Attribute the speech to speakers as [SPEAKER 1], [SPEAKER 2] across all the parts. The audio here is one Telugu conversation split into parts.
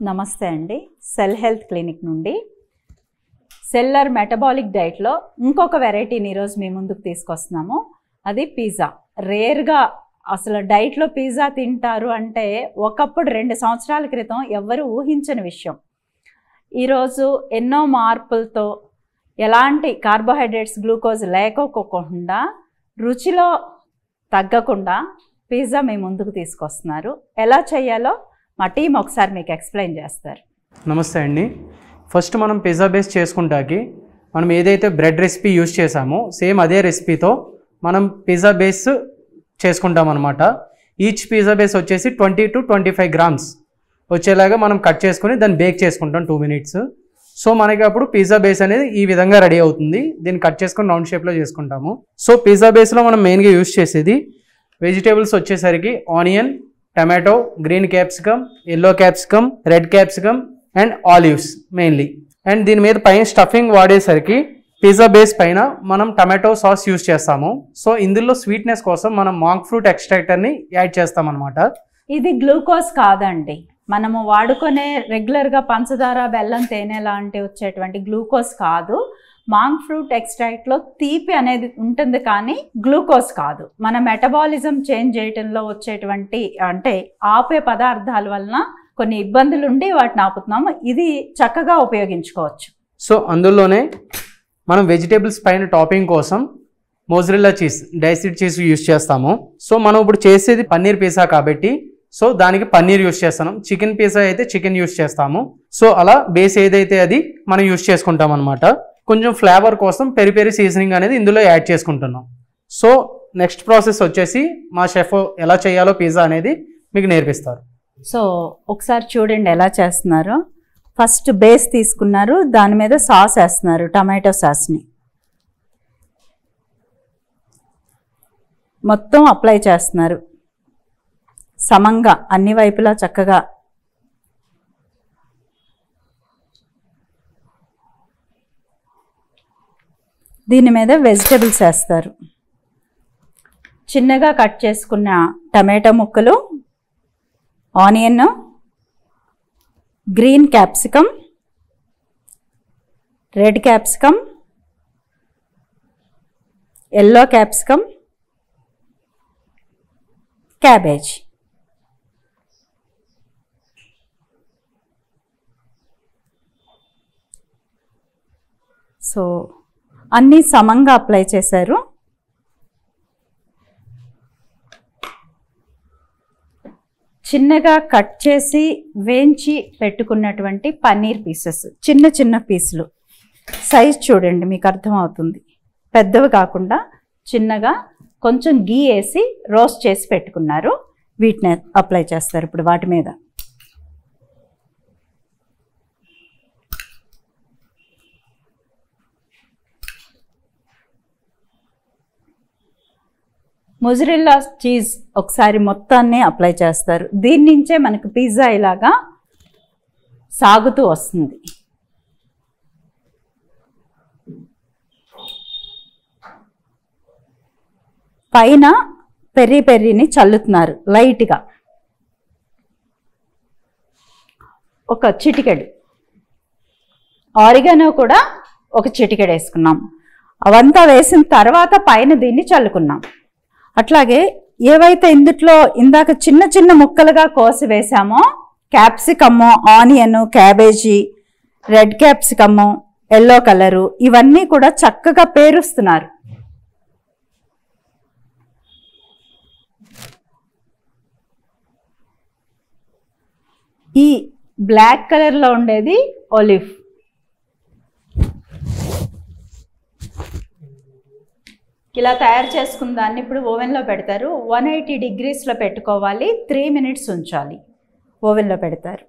[SPEAKER 1] నమస్తే అండి, సెల్ హెల్త్ క్లినిక్ నుండి. సెల్లర్ మెటబాలిక్ డైట్లో ఇంకొక వెరైటీని ఈరోజు మీ ముందుకు తీసుకొస్తున్నాము. అది పిజ్జా. రేర్గా అసలు డైట్లో పిజ్జా తింటారు అంటే ఒకప్పుడు 2 సంవత్సరాల క్రితం ఎవ్వరూ ఊహించని విషయం. ఈరోజు ఎన్నో మార్పులతో ఎలాంటి కార్బోహైడ్రేట్స్, గ్లూకోజ్ లేకోకుండా రుచిలో తగ్గకుండా పిజ్జా మీ ముందుకు తీసుకొస్తున్నారు. ఎలా చేయాలో మా టీం ఒకసారి మీకు ఎక్స్ప్లెయిన్ చేస్తారు.
[SPEAKER 2] నమస్తే అండి. ఫస్ట్ మనం పిజ్జా బేస్ చేసుకుంటాకి మనం ఏదైతే బ్రెడ్ రెసిపీ యూజ్ చేసామో సేమ్ అదే రెసిపీతో మనం పిజ్జా బేస్ చేసుకుంటాం అనమాట. ఈచ్ పిజ్జా బేస్ వచ్చేసి 20 to 25 grams వచ్చేలాగా మనం కట్ చేసుకుని దాన్ని బేక్ చేసుకుంటాం 2 minutes. సో మనకి అప్పుడు పిజ్జా బేస్ అనేది ఈ విధంగా రెడీ అవుతుంది. దీన్ని కట్ చేసుకొని రౌండ్ షేప్లో చేసుకుంటాము. సో పిజ్జా బేస్లో మనం మెయిన్గా యూజ్ చేసేది వెజిటేబుల్స్ వచ్చేసరికి onion, tomato, green capsicum, yellow capsicum, red capsicum and olives mainly. And దీని మీద పైన స్టఫింగ్ వాడేసరికి పిజ్జా బేస్ పైన మనం టమాటో సాస్ యూజ్ చేస్తాము. సో ఇందులో స్వీట్నెస్ కోసం మనం మాంక్ ఫ్రూట్ ఎక్స్ట్రాక్టర్ని యాడ్ చేస్తాం అనమాట.
[SPEAKER 1] ఇది గ్లూకోజ్ కాదండి, మనము వాడుకునే రెగ్యులర్గా పంచదార, బెల్లం, తేనె లాంటి వచ్చేటువంటి గ్లూకోజ్ కాదు. మాంక్ ఫ్రూట్ ఎక్స్ట్రాక్ట్లో తీపి అనేది ఉంటుంది కానీ గ్లూకోజ్ కాదు. మన మెటబాలిజం చేంజ్ చేయడంలో వచ్చేటువంటి అంటే ఆపే పదార్థాల వలన కొన్ని ఇబ్బందులు ఉండి వాటిని ఆపుతున్నాము. ఇది చక్కగా ఉపయోగించుకోవచ్చు.
[SPEAKER 2] సో అందులోనే మనం వెజిటేబుల్స్ పైన టాపింగ్ కోసం మోజరెల్లా చీజ్, డైసిడ్ చీజ్ యూజ్ చేస్తాము. సో మనం ఇప్పుడు చేసేది పన్నీర్ పిజ్జా కాబట్టి సో దానికి పన్నీర్ యూజ్ చేస్తున్నాం. చికెన్ పిజ్జా అయితే చికెన్ యూజ్ చేస్తాము. సో అలా బేస్ ఏదైతే అది మనం యూజ్ చేసుకుంటాం అనమాట. కొంచెం ఫ్లేవర్ కోసం పెరి పెరి సీజనింగ్ అనేది ఇందులో యాడ్ చేసుకుంటున్నాం. సో నెక్స్ట్ ప్రాసెస్ వచ్చేసి మా షెఫ్ ఎలా చేయాలో పిజ్జా అనేది మీకు నేర్పిస్తారు.
[SPEAKER 1] సో ఒకసారి చూడండి ఎలా చేస్తున్నారు. ఫస్ట్ బేస్ తీసుకున్నారు, దాని మీద సాస్ వేస్తున్నారు, టమాటో సాస్ని మొత్తం అప్లై చేస్తున్నారు సమంగా అన్ని వైపులా చక్కగా. దీని మీద వెజిటబుల్స్ వేస్తారు. చిన్నగా కట్ చేసుకున్న టమాటో ముక్కలు, onion, green capsicum, red capsicum, yellow capsicum, cabbage. So అన్నీ సమంగా అప్లై చేశారు. చిన్నగా కట్ చేసి వేయించి పెట్టుకున్నటువంటి పన్నీర్ పీసెస్, చిన్న చిన్న పీసులు. సైజ్ చూడండి, మీకు అర్థమవుతుంది. పెద్దవి కాకుండా చిన్నగా కొంచెం గీ వేసి రోస్ట్ చేసి పెట్టుకున్నారు. వీటిని అప్లై చేస్తారు ఇప్పుడు వాటి మీద. మొజరెల్లా చీజ్ ఒకసారి మొత్తాన్ని అప్లై చేస్తారు. దీని నుంచే మనకు పిజ్జా ఇలాగా సాగుతూ వస్తుంది. పైన పెరి పెర్రీని చల్లుతున్నారు లైట్గా, ఒక చిటికెడు. ఆరిగానో కూడా ఒక చిటికెడు వేసుకున్నాం. అవంతా వేసిన తర్వాత పైన దీన్ని చల్లుకున్నాం. అట్లాగే ఏవైతే ఇందాక చిన్న చిన్న ముక్కలుగా కోసి వేసామో capsicum, onion, cabbage, red capsicum, yellow colour, ఇవన్నీ కూడా చక్కగా పేరుస్తున్నారు. ఈ బ్లాక్ కలర్లో ఉండేది ఒలివ్. ఇలా తయారు చేసుకున్న దాన్ని ఇప్పుడు ఓవెన్లో పెడతారు. 180 degreesలో పెట్టుకోవాలి. 3 minutes ఉంచాలి. ఓవెన్లో పెడతారు.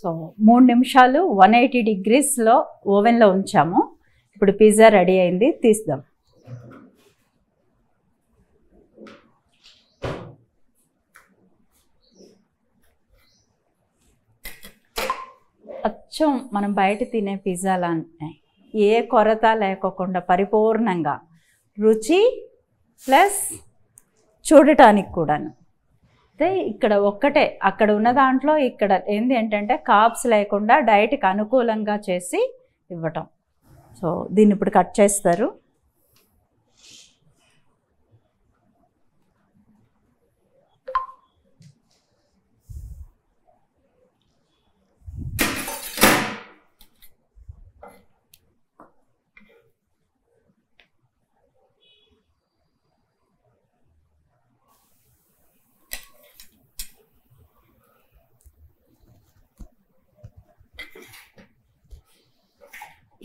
[SPEAKER 1] సో 3 నిమిషాలు 180 degreesలో ఓవెన్లో ఉంచాము. ఇప్పుడు పిజ్జా రెడీ అయింది, తీద్దాం. అచ్చం మనం బయట తినే పిజ్జాలానే ఏ కొరత లేకోకుండా పరిపూర్ణంగా రుచి ప్లస్ చూడటానికి కూడాను. అయితే ఇక్కడ ఒక్కటే అక్కడ ఉన్న దాంట్లో ఇక్కడ ఏంటంటే కార్బ్స్ లేకుండా డైట్కి అనుకూలంగా చేసి ఇవ్వటం. సో దీన్ని ఇప్పుడు కట్ చేస్తారు.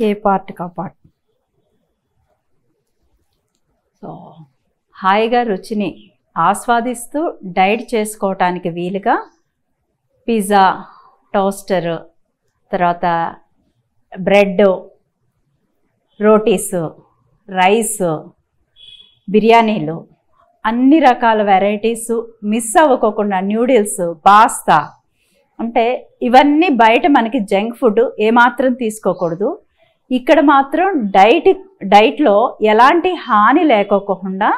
[SPEAKER 1] ఏ పార్ట్ కా పార్ట్. సో హాయిగా రుచిని ఆస్వాదిస్తూ డైట్ చేసుకోవటానికి వీలుగా పిజ్జా, టోస్టర్, తర్వాత బ్రెడ్, రోటీస్, రైస్, బిర్యానీలు, అన్ని రకాల వెరైటీస్ మిస్ అవ్వకోకుండా న్యూడిల్స్, పాస్తా, అంటే ఇవన్నీ బయట మనకి జంక్ ఫుడ్ ఏమాత్రం తీసుకోకూడదు. ఇక్కడ మాత్రం డైట్లో ఎలాంటి హాని లేకోకుండా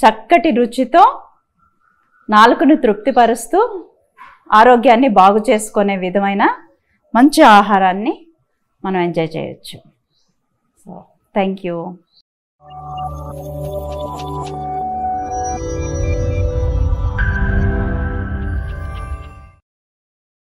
[SPEAKER 1] చక్కటి రుచితో నాలుకను తృప్తిపరుస్తూ ఆరోగ్యాన్ని బాగు చేసుకునే విధమైన మంచి ఆహారాన్ని మనం ఎంజాయ్ చేయొచ్చు. So thank you.